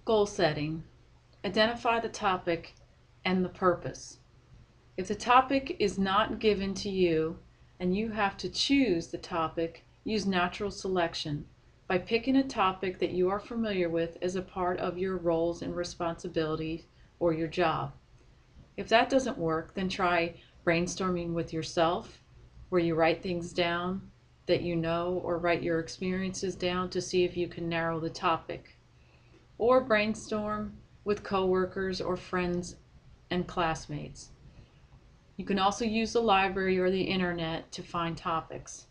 Goal setting. Identify the topic and the purpose. If the topic is not given to you and you have to choose the topic, use natural selection by picking a topic that you are familiar with as a part of your roles and responsibilities or your job. If that doesn't work, then try brainstorming with yourself, where you write things down that you know or write your experiences down to see if you can narrow the topic. Or brainstorm with coworkers or friends and classmates. You can also use the library or the internet to find topics.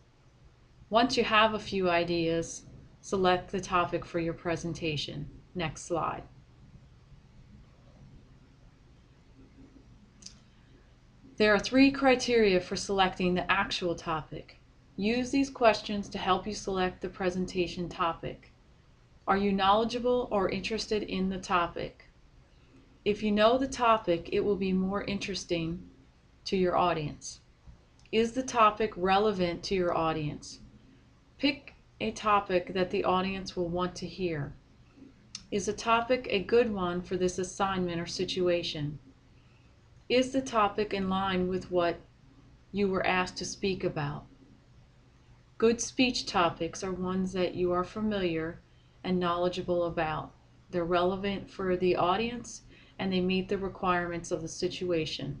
Once you have a few ideas, select the topic for your presentation. Next slide. There are 3 criteria for selecting the actual topic. Use these questions to help you select the presentation topic. Are you knowledgeable or interested in the topic? If you know the topic, it will be more interesting to your audience. Is the topic relevant to your audience? Pick a topic that the audience will want to hear. Is the topic a good one for this assignment or situation? Is the topic in line with what you were asked to speak about? Good speech topics are ones that you are familiar and knowledgeable about. They're relevant for the audience and they meet the requirements of the situation.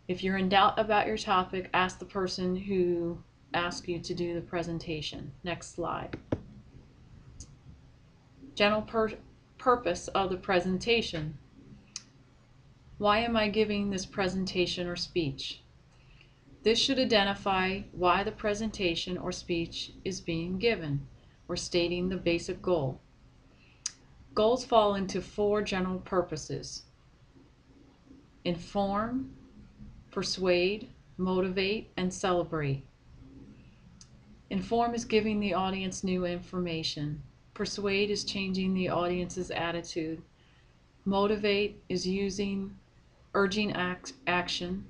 If you're in doubt about your topic, ask the person who asked you to do the presentation. Next slide. General purpose of the presentation. Why am I giving this presentation or speech? This should identify why the presentation or speech is being given, or stating the basic goal. Goals fall into 4 general purposes: inform, persuade, motivate, and celebrate. Inform is giving the audience new information. Persuade is changing the audience's attitude. Motivate is urging action.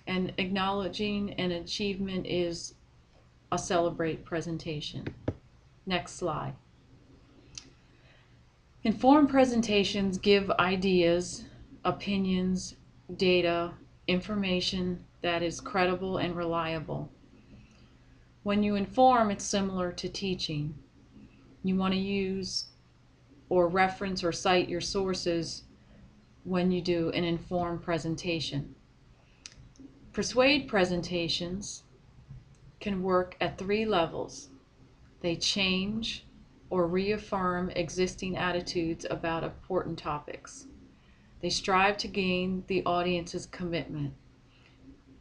And acknowledging an achievement is a celebrate presentation. Next slide. Informed presentations give ideas, opinions, data, information that is credible and reliable. When you inform, it's similar to teaching. You want to use or reference or cite your sources when you do an informed presentation. Persuade presentations can work at 3 levels. They change or reaffirm existing attitudes about important topics. They strive to gain the audience's commitment.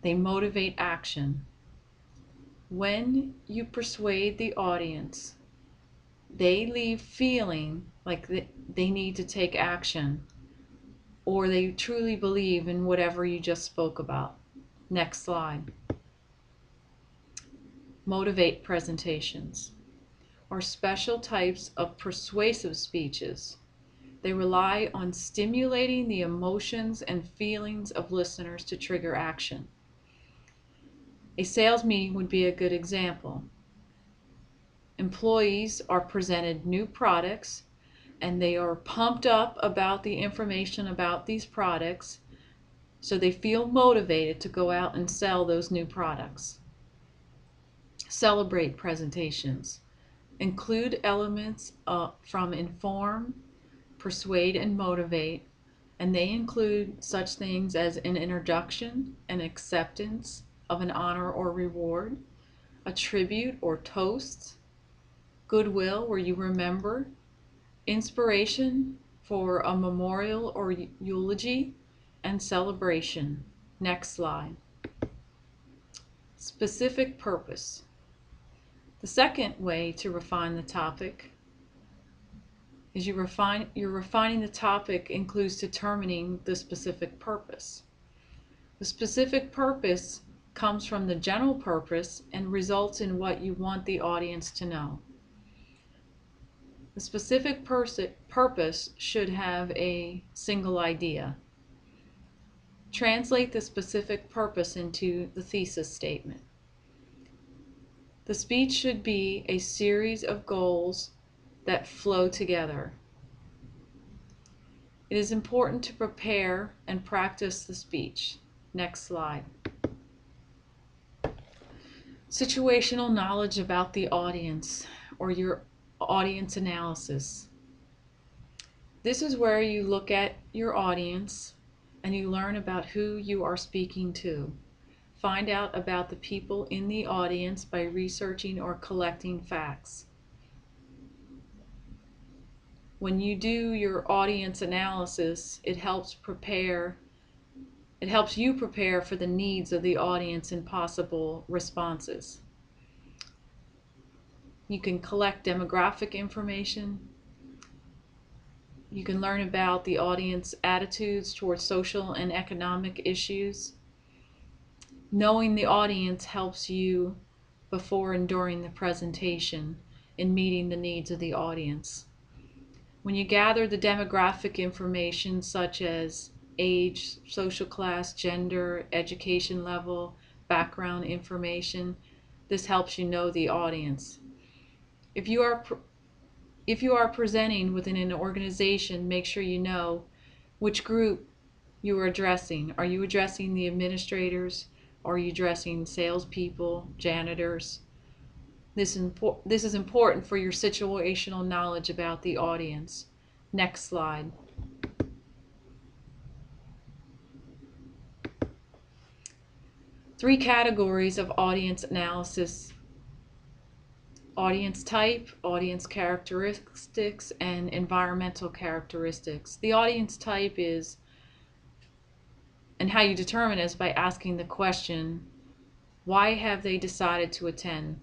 They motivate action. When you persuade the audience, they leave feeling like they need to take action, or they truly believe in whatever you just spoke about. Next slide. Motivate presentations are special types of persuasive speeches. They rely on stimulating the emotions and feelings of listeners to trigger action. A sales meeting would be a good example. Employees are presented new products and they are pumped up about the information about these products, so they feel motivated to go out and sell those new products. Celebrate presentations include elements from inform, persuade, and motivate, and they include such things as an introduction, an acceptance of an honor or reward, a tribute or toast, goodwill where you remember, inspiration for a memorial or eulogy, and celebration. Next slide. Specific purpose. The second way to refine the topic is you're refining the topic includes determining the specific purpose. The specific purpose comes from the general purpose and results in what you want the audience to know. The specific purpose should have a single idea. Translate the specific purpose into the thesis statement. The speech should be a series of goals that flow together. It is important to prepare and practice the speech. Next slide. Situational knowledge about the audience, or your audience analysis. This is where you look at your audience and you learn about who you are speaking to. Find out about the people in the audience by researching or collecting facts. When you do your audience analysis, it helps you prepare for the needs of the audience and possible responses. You can collect demographic information. You can learn about the audience attitudes towards social and economic issues. Knowing the audience helps you before and during the presentation in meeting the needs of the audience. When you gather the demographic information such as age, social class, gender, education level, background information, this helps you know the audience. If you are presenting within an organization, make sure you know which group you are addressing. Are you addressing the administrators? Are you addressing salespeople, janitors? This is important for your situational knowledge about the audience. Next slide. Three categories of audience analysis: audience type, audience characteristics, and environmental characteristics. The audience type is, and how you determine is by asking the question, why have they decided to attend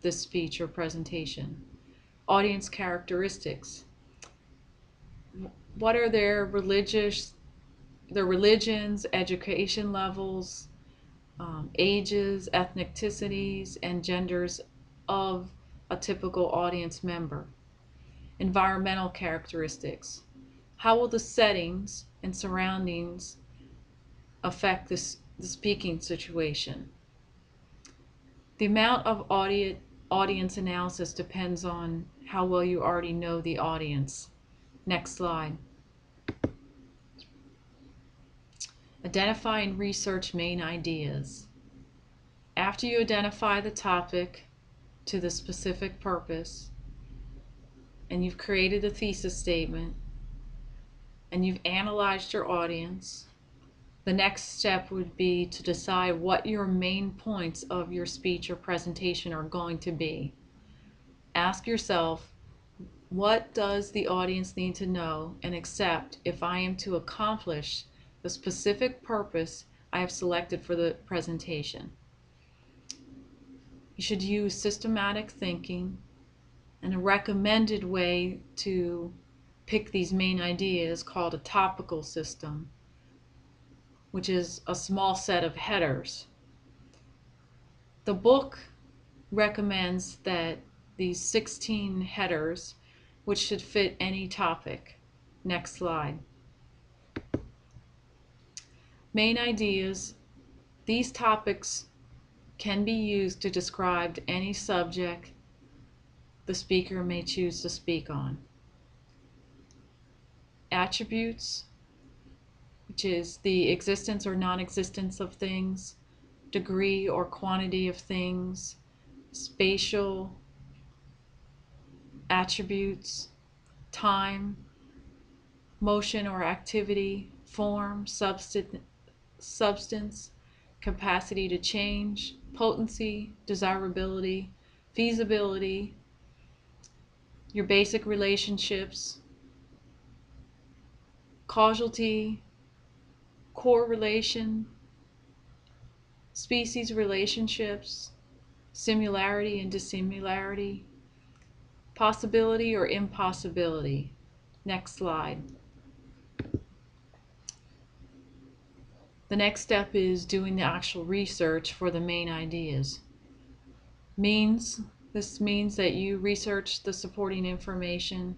this speech or presentation? Audience characteristics. What are their religions, education levels, ages, ethnicities, and genders of a typical audience member? Environmental characteristics. How will the settings and surroundings affect the speaking situation? The amount of audience analysis depends on how well you already know the audience. Next slide. Identify and research main ideas. After you identify the topic to the specific purpose, and you've created a thesis statement, and you've analyzed your audience, the next step would be to decide what your main points of your speech or presentation are going to be. Ask yourself, what does the audience need to know and accept if I am to accomplish the specific purpose I have selected for the presentation? You should use systematic thinking, and a recommended way to pick these main ideas called a topical system, which is a small set of headers. The book recommends that these 16 headers, which should fit any topic. Next slide. Main ideas. These topics can be used to describe any subject the speaker may choose to speak on. Attributes, which is the existence or non-existence of things, degree or quantity of things, spatial attributes, time, motion or activity, form, substance, capacity to change, potency, desirability, feasibility, your basic relationships, causality, correlation, species relationships, similarity and dissimilarity, possibility or impossibility. Next slide. The next step is doing the actual research for the main ideas. This means that you research the supporting information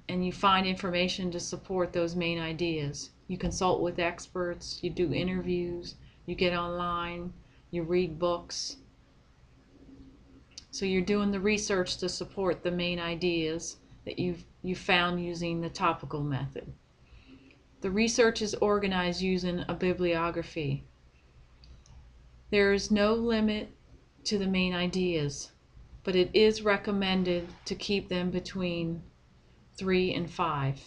and you find information to support those main ideas. You consult with experts, you do interviews, you get online, you read books. So you're doing the research to support the main ideas, that you found using the topical method. The research is organized using a bibliography. There is no limit to the main ideas, but it is recommended to keep them between 3 and 5.